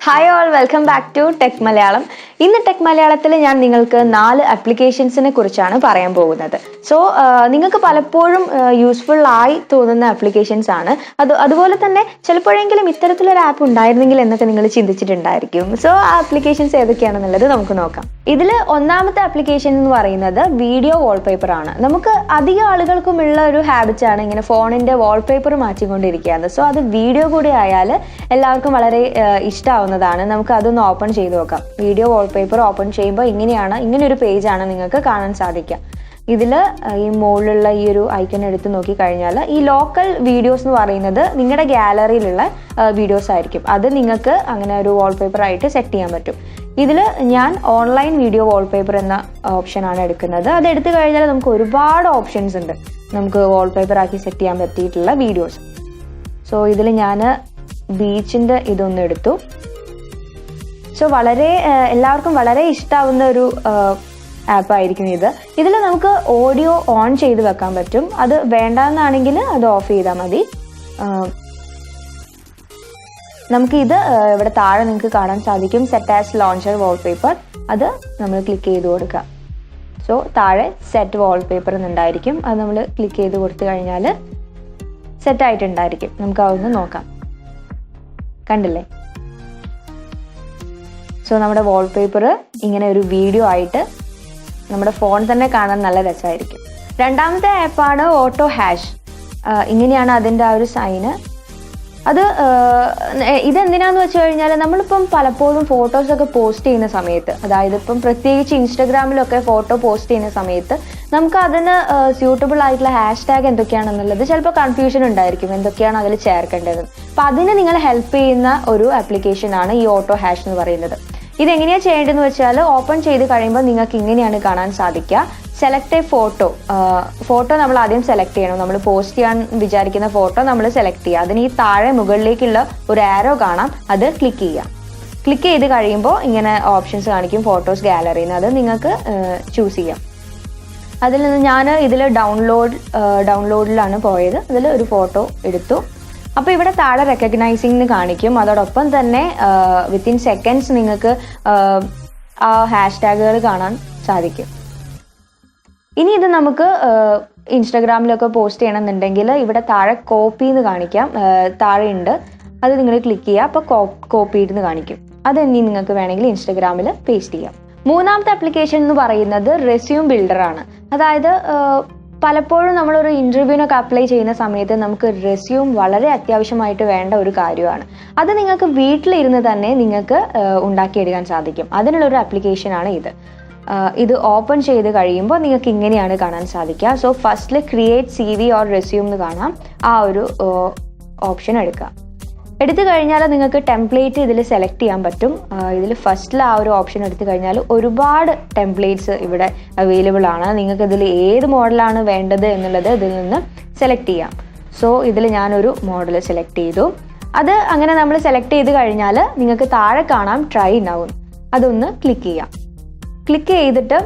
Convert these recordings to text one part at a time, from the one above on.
Hi all, welcome back to Tech Malayalam. ഇന്ന് Tech മലയാളത്തിൽ ഞാൻ നിങ്ങൾക്ക് 4 ആപ്ലിക്കേഷൻസിനെ കുറിച്ചാണ് പറയാൻ പോകുന്നത്. സോ നിങ്ങൾക്ക് പലപ്പോഴും യൂസ്ഫുൾ ആയി തോന്നുന്ന ആപ്ലിക്കേഷൻസ് ആണ്. അതുപോലെ തന്നെ ചിലപ്പോഴെങ്കിലും ഇത്തരത്തിലൊരു ആപ്പ് ഉണ്ടായിരുന്നെങ്കിൽ എന്നൊക്കെ നിങ്ങൾ ചിന്തിച്ചിട്ടുണ്ടായിരിക്കും. സോ ആ ആപ്ലിക്കേഷൻസ് ഏതൊക്കെയാണെന്നുള്ളത് നമുക്ക് നോക്കാം. ഇതിൽ ഒന്നാമത്തെ ആപ്ലിക്കേഷൻ എന്ന് പറയുന്നത് വീഡിയോ വാൾപേപ്പർ ആണ്. നമുക്ക് അധികം ആളുകൾക്കുമുള്ള ഒരു ഹാബിറ്റ് ആണ് ഇങ്ങനെ ഫോണിന്റെ വാൾപേപ്പർ മാറ്റിക്കൊണ്ടിരിക്കുകയാണ്. സോ അത് വീഡിയോ കൂടി ആയാൽ എല്ലാവർക്കും വളരെ ഇഷ്ടമാവുന്നതാണ്. നമുക്ക് അതൊന്ന് ഓപ്പൺ ചെയ്ത് നോക്കാം. വീഡിയോ വാൾപേപ്പർ ഓപ്പൺ ചെയ്യുമ്പോൾ ഇങ്ങനെ ഒരു പേജാണ് നിങ്ങൾക്ക് കാണാൻ സാധിക്കുക. ഇതിൽ ഈ മുകളിലുള്ള ഈ ഒരു ഐക്കൺ എടുത്ത് നോക്കിക്കഴിഞ്ഞാൽ ഈ ലോക്കൽ വീഡിയോസ് എന്ന് പറയുന്നത് നിങ്ങളുടെ ഗാലറിയിലുള്ള വീഡിയോസ് ആയിരിക്കും. അത് നിങ്ങൾക്ക് അങ്ങനെ ഒരു വാൾപേപ്പർ ആയിട്ട് സെറ്റ് ചെയ്യാൻ പറ്റും. ഇതിൽ ഞാൻ ഓൺലൈൻ വീഡിയോ വാൾപേപ്പർ എന്ന ഓപ്ഷനാണ് എടുക്കുന്നത്. അത് എടുത്തു കഴിഞ്ഞാൽ നമുക്ക് ഒരുപാട് ഓപ്ഷൻസ് ഉണ്ട് നമുക്ക് വാൾപേപ്പർ ആക്കി സെറ്റ് ചെയ്യാൻ പറ്റിയിട്ടുള്ള വീഡിയോസ്. സോ ഇതിൽ ഞാൻ ബീച്ചിൻ്റെ ഇതൊന്നും എടുത്തു. സോ എല്ലാവർക്കും വളരെ ഇഷ്ടമാവുന്ന ഒരു ആപ്പായിരിക്കും ഇത്. ഇതിൽ നമുക്ക് ഓഡിയോ ഓൺ ചെയ്ത് വെക്കാൻ പറ്റും. അത് വേണ്ടെന്നാണെങ്കിൽ അത് ഓഫ് ചെയ്താൽ മതി. നമുക്ക് ഇത് ഇവിടെ താഴെ നിങ്ങൾക്ക് കാണാൻ സാധിക്കും സെറ്റ് ആസ് ലോഞ്ചർ വാൾപേപ്പർ. അത് നമ്മൾ ക്ലിക്ക് ചെയ്ത് കൊടുക്കുക. സോ താഴെ സെറ്റ് വാൾപേപ്പർ എന്നുണ്ടായിരിക്കും. അത് നമ്മൾ ക്ലിക്ക് ചെയ്ത് കൊടുത്തു കഴിഞ്ഞാൽ സെറ്റായിട്ടുണ്ടായിരിക്കും. നമുക്ക് അതൊന്ന് നോക്കാം. കണ്ടില്ലേ? സോ നമ്മുടെ വാൾപേപ്പർ ഇങ്ങനെ ഒരു വീഡിയോ ആയിട്ട് നമ്മുടെ ഫോൺ തന്നെ കാണാൻ നല്ല രസമായിരിക്കും. രണ്ടാമത്തെ ആപ്പാണ് ഓട്ടോ ഹാഷ്. ഇങ്ങനെയാണ് അതിൻ്റെ ആ ഒരു സൈന്. അത് ഇതെന്തിനാന്ന് വെച്ച് കഴിഞ്ഞാൽ നമ്മളിപ്പം പലപ്പോഴും ഫോട്ടോസൊക്കെ പോസ്റ്റ് ചെയ്യുന്ന സമയത്ത്, അതായത് ഇപ്പം പ്രത്യേകിച്ച് ഇൻസ്റ്റഗ്രാമിലൊക്കെ ഫോട്ടോ പോസ്റ്റ് ചെയ്യുന്ന സമയത്ത് നമുക്ക് അതിന് സ്യൂട്ടബിൾ ആയിട്ടുള്ള ഹാഷ് ടാഗ് എന്തൊക്കെയാണെന്നുള്ളത് ചിലപ്പോൾ കൺഫ്യൂഷൻ ഉണ്ടായിരിക്കും, എന്തൊക്കെയാണ് അതിൽ ചേർക്കേണ്ടത്. അപ്പം അതിന് നിങ്ങളെ ഹെൽപ്പ് ചെയ്യുന്ന ഒരു ആപ്ലിക്കേഷനാണ് ഈ ഓട്ടോ ഹാഷ് എന്ന് പറയുന്നത്. ഇതെങ്ങനെയാണ് ചെയ്യേണ്ടതെന്ന് വെച്ചാൽ ഓപ്പൺ ചെയ്ത് കഴിയുമ്പോൾ നിങ്ങൾക്ക് ഇങ്ങനെയാണ് കാണാൻ സാധിക്കുക. സെലക്ട് എ ഫോട്ടോ നമ്മൾ ആദ്യം സെലക്ട് ചെയ്യണം. നമ്മൾ പോസ്റ്റ് ചെയ്യാൻ വിചാരിക്കുന്ന ഫോട്ടോ നമ്മൾ സെലക്ട് ചെയ്യുക. അതിന് ഈ താഴെ മുകളിലേക്കുള്ള ഒരു ആരോ കാണാം, അത് ക്ലിക്ക് ചെയ്യുക. ക്ലിക്ക് ചെയ്ത് കഴിയുമ്പോൾ ഇങ്ങനെ ഓപ്ഷൻസ് കാണിക്കും, ഫോട്ടോസ് ഗാലറിയിൽ നിന്ന്. അത് നിങ്ങൾക്ക് ചൂസ് ചെയ്യാം. അതിൽ നിന്ന് ഞാൻ ഇതിൽ ഡൗൺലോഡിലാണ് പോയത്. അതിൽ ഒരു ഫോട്ടോ എടുത്തു. അപ്പോൾ ഇവിടെ താഴെ റെക്കഗ്നൈസിംഗ് കാണിക്കും. അതോടൊപ്പം തന്നെ വിത്തിൻ സെക്കൻഡ്സ് നിങ്ങൾക്ക് ആ ഹാഷ് ടാഗുകൾ കാണാൻ സാധിക്കും. ഇനി ഇത് നമുക്ക് ഇൻസ്റ്റാഗ്രാമിലൊക്കെ പോസ്റ്റ് ചെയ്യണമെന്നുണ്ടെങ്കിൽ ഇവിടെ താഴെ കോപ്പി എന്ന് കാണിക്കാം, താഴെ ഉണ്ട്. അത് നിങ്ങൾ ക്ലിക്ക് ചെയ്യുക. അപ്പോൾ കോപ്പി എന്ന് കാണിക്കും. അത് ഇനി നിങ്ങൾക്ക് വേണമെങ്കിൽ ഇൻസ്റ്റാഗ്രാമിൽ പേസ്റ്റ് ചെയ്യാം. മൂന്നാമത്തെ ആപ്ലിക്കേഷൻ എന്ന് പറയുന്നത് റെസ്യൂം ബിൽഡറാണ്. അതായത് പലപ്പോഴും നമ്മളൊരു ഇൻ്റർവ്യൂവിനൊക്കെ അപ്ലൈ ചെയ്യുന്ന സമയത്ത് നമുക്ക് റെസ്യൂം വളരെ അത്യാവശ്യമായിട്ട് വേണ്ട ഒരു കാര്യമാണ്. അത് നിങ്ങൾക്ക് വീട്ടിലിരുന്ന് തന്നെ നിങ്ങൾക്ക് ഉണ്ടാക്കിയെടുക്കാൻ സാധിക്കും. അതിനുള്ളൊരു ആപ്ലിക്കേഷനാണ് ഇത്. ഇത് ഓപ്പൺ ചെയ്ത് കഴിയുമ്പോൾ നിങ്ങൾക്ക് ഇങ്ങനെയാണ് കാണാൻ സാധിക്കുക. സോ ഫസ്റ്റിൽ ക്രിയേറ്റ് CV ഓർ റെസ്യൂം എന്ന് കാണാം. ആ ഒരു ഓപ്ഷൻ എടുത്തു കഴിഞ്ഞാൽ നിങ്ങൾക്ക് ടെംപ്ലേറ്റ് ഇതിൽ സെലക്ട് ചെയ്യാൻ പറ്റും. ഇതിൽ ഫസ്റ്റിൽ ആ ഒരു ഓപ്ഷൻ എടുത്തു കഴിഞ്ഞാൽ ഒരുപാട് ടെംപ്ലേറ്റ്സ് ഇവിടെ അവൈലബിൾ ആണ്. നിങ്ങൾക്ക് ഇതിൽ ഏത് മോഡലാണ് വേണ്ടത് എന്നുള്ളത് ഇതിൽ നിന്ന് സെലക്ട് ചെയ്യാം. സോ ഇതിൽ ഞാനൊരു മോഡൽ സെലക്ട് ചെയ്തു. അത് അങ്ങനെ നമ്മൾ സെലക്ട് ചെയ്ത് കഴിഞ്ഞാൽ നിങ്ങൾക്ക് താഴെ കാണാം ട്രൈ നൗ. അതൊന്ന് ക്ലിക്ക് ചെയ്യാം. ക്ലിക്ക് ചെയ്തിട്ട്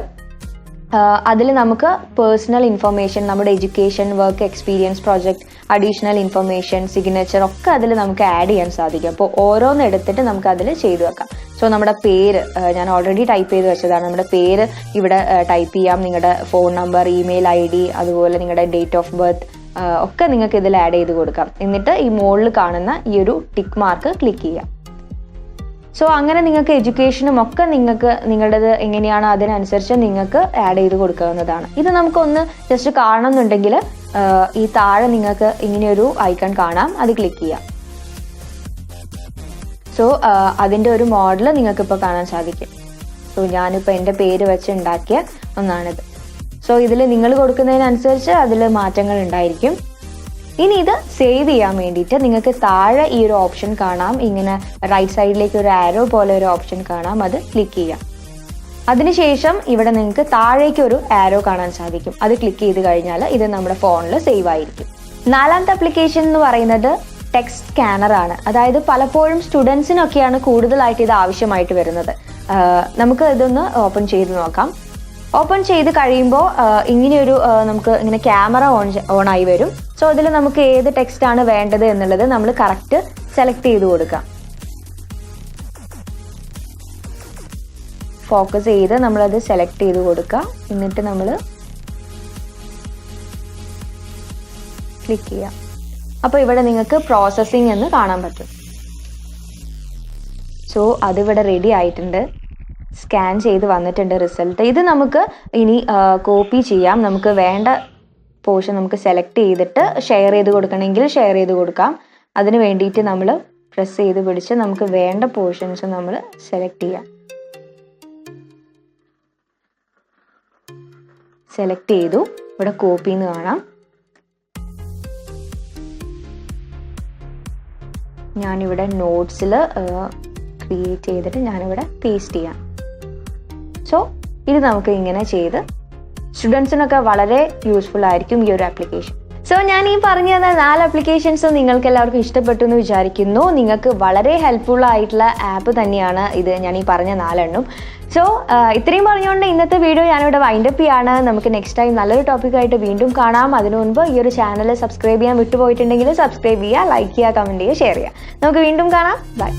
അതിൽ നമുക്ക് പേഴ്സണൽ ഇൻഫർമേഷൻ, നമ്മുടെ education, work experience, project, additional information, signature ഒക്കെ അതിൽ നമുക്ക് ആഡ് ചെയ്യാൻ സാധിക്കും. അപ്പോൾ ഓരോന്ന് എടുത്തിട്ട് നമുക്ക് അതിൽ ചെയ്തു വെക്കാം. സോ നമ്മുടെ പേര് ഞാൻ ഓൾറെഡി ടൈപ്പ് ചെയ്ത് വെച്ചതാണ്. നമ്മുടെ പേര് ഇവിടെ ടൈപ്പ് ചെയ്യാം. നിങ്ങളുടെ ഫോൺ നമ്പർ, ഇമെയിൽ ID, അതുപോലെ നിങ്ങളുടെ ഡേറ്റ് ഓഫ് ബർത്ത് ഒക്കെ നിങ്ങൾക്ക് ഇതിൽ ആഡ് ചെയ്ത് കൊടുക്കാം. എന്നിട്ട് ഈ മുകളിൽ കാണുന്ന ഈ ഒരു ടിക്ക് മാർക്ക് ക്ലിക്ക് ചെയ്യാം. സോ അങ്ങനെ നിങ്ങൾക്ക് എഡ്യൂക്കേഷനും ഒക്കെ നിങ്ങളുടേത് എങ്ങനെയാണ് അതിനനുസരിച്ച് നിങ്ങൾക്ക് ആഡ് ചെയ്ത് കൊടുക്കാവുന്നതാണ്. ഇത് നമുക്കൊന്ന് ജസ്റ്റ് കാണണമെന്നുണ്ടെങ്കിൽ ഈ താഴെ നിങ്ങൾക്ക് ഇങ്ങനെയൊരു ഐക്കൺ കാണാം, അത് ക്ലിക്ക് ചെയ്യാം. സോ അതിൻ്റെ ഒരു മോഡൽ നിങ്ങൾക്കിപ്പോൾ കാണാൻ സാധിക്കും. സോ ഞാനിപ്പോൾ എൻ്റെ പേര് വെച്ച് ഉണ്ടാക്കിയ ഒന്നാണിത്. സോ ഇതിൽ നിങ്ങൾ കൊടുക്കുന്നതിനനുസരിച്ച് അതിൽ മാറ്റങ്ങൾ ഉണ്ടായിരിക്കും. ഇനി ഇത് സേവ് ചെയ്യാൻ വേണ്ടിയിട്ട് നിങ്ങൾക്ക് താഴെ ഈ ഒരു ഓപ്ഷൻ കാണാം. ഇങ്ങനെ റൈറ്റ് സൈഡിലേക്ക് ഒരു ആരോ പോലെ ഒരു ഓപ്ഷൻ കാണാം, അത് ക്ലിക്ക് ചെയ്യാം. അതിനുശേഷം ഇവിടെ നിങ്ങൾക്ക് താഴേക്ക് ഒരു ആരോ കാണാൻ സാധിക്കും. അത് ക്ലിക്ക് ചെയ്ത് കഴിഞ്ഞാൽ ഇത് നമ്മുടെ ഫോണിൽ സേവ് ആയിരിക്കും. നാലാമത്തെ ആപ്ലിക്കേഷൻ എന്ന് പറയുന്നത് ടെക്സ്റ്റ് സ്കാനർ ആണ്. അതായത് പലപ്പോഴും സ്റ്റുഡൻസിനൊക്കെയാണ് കൂടുതലായിട്ട് ഇത് ആവശ്യമായിട്ട് വരുന്നത്. നമുക്ക് ഇതൊന്ന് ഓപ്പൺ ചെയ്ത് നോക്കാം. ഓപ്പൺ ചെയ്ത് കഴിയുമ്പോൾ ഇങ്ങനെയൊരു നമുക്ക് ഇങ്ങനെ ക്യാമറ ഓൺ ആയി വരും. സോ അതിൽ നമുക്ക് ഏത് ടെക്സ്റ്റ് ആണ് വേണ്ടത് എന്നുള്ളത് നമ്മൾ കറക്റ്റ് സെലക്ട് ചെയ്ത് കൊടുക്കാം. ഫോക്കസ് ചെയ്ത് നമ്മളത് സെലക്ട് ചെയ്ത് കൊടുക്കുക. എന്നിട്ട് നമ്മൾ ക്ലിക്ക് ചെയ്യാം. അപ്പോൾ ഇവിടെ നിങ്ങൾക്ക് പ്രോസസ്സിംഗ് എന്ന് കാണാൻ പറ്റും. സോ അതിവിടെ റെഡി ആയിട്ടുണ്ട്, സ്കാൻ ചെയ്ത് വന്നിട്ടുണ്ട് റിസൾട്ട്. ഇത് നമുക്ക് ഇനി കോപ്പി ചെയ്യാം. നമുക്ക് വേണ്ട പോർഷൻ നമുക്ക് സെലക്ട് ചെയ്തിട്ട് ഷെയർ ചെയ്ത് കൊടുക്കണമെങ്കിൽ ഷെയർ ചെയ്ത് കൊടുക്കാം. അതിന് വേണ്ടിയിട്ട് നമ്മൾ പ്രസ് ചെയ്ത് പിടിച്ച് നമുക്ക് വേണ്ട പോർഷൻസ് നമ്മൾ സെലക്ട് ചെയ്യാം. സെലക്ട് ചെയ്തു, ഇവിടെ കോപ്പി എന്ന് കാണാം. ഞാനിവിടെ നോട്ട്സിൽ ക്രിയേറ്റ് ചെയ്തിട്ട് ഞാനിവിടെ പേസ്റ്റ് ചെയ്യാം. സോ ഇത് നമുക്ക് ഇങ്ങനെ ചെയ്ത് സ്റ്റുഡൻസിനൊക്കെ വളരെ യൂസ്ഫുൾ ആയിരിക്കും ഈ ഒരു ആപ്ലിക്കേഷൻ. സോ ഞാൻ ഈ പറഞ്ഞു തന്ന 4 ആപ്ലിക്കേഷൻസും നിങ്ങൾക്ക് എല്ലാവർക്കും ഇഷ്ടപ്പെട്ടു എന്ന് വിചാരിക്കുന്നു. നിങ്ങൾക്ക് വളരെ ഹെൽപ്ഫുൾ ആയിട്ടുള്ള ആപ്പ് തന്നെയാണ് ഇത്, ഞാൻ ഈ പറഞ്ഞ 4 എണ്ണം. സോ ഇത്രയും പറഞ്ഞുകൊണ്ട് ഇന്നത്തെ വീഡിയോ ഞാനിവിടെ വൈൻഡപ്പ് ചെയ്യാണ്. നമുക്ക് നെക്സ്റ്റ് ടൈം നല്ലൊരു ടോപ്പിക്കായിട്ട് വീണ്ടും കാണാം. അതിനു മുൻപ് ഈ ഒരു ചാനൽ സബ്സ്ക്രൈബ് ചെയ്യാൻ വിട്ടുപോയിട്ടുണ്ടെങ്കിൽ സബ്സ്ക്രൈബ് ചെയ്യുക, ലൈക്ക് ചെയ്യുക, കമൻറ്റ് ചെയ്യുക, ഷെയർ ചെയ്യുക. നമുക്ക് വീണ്ടും കാണാം. ബൈ.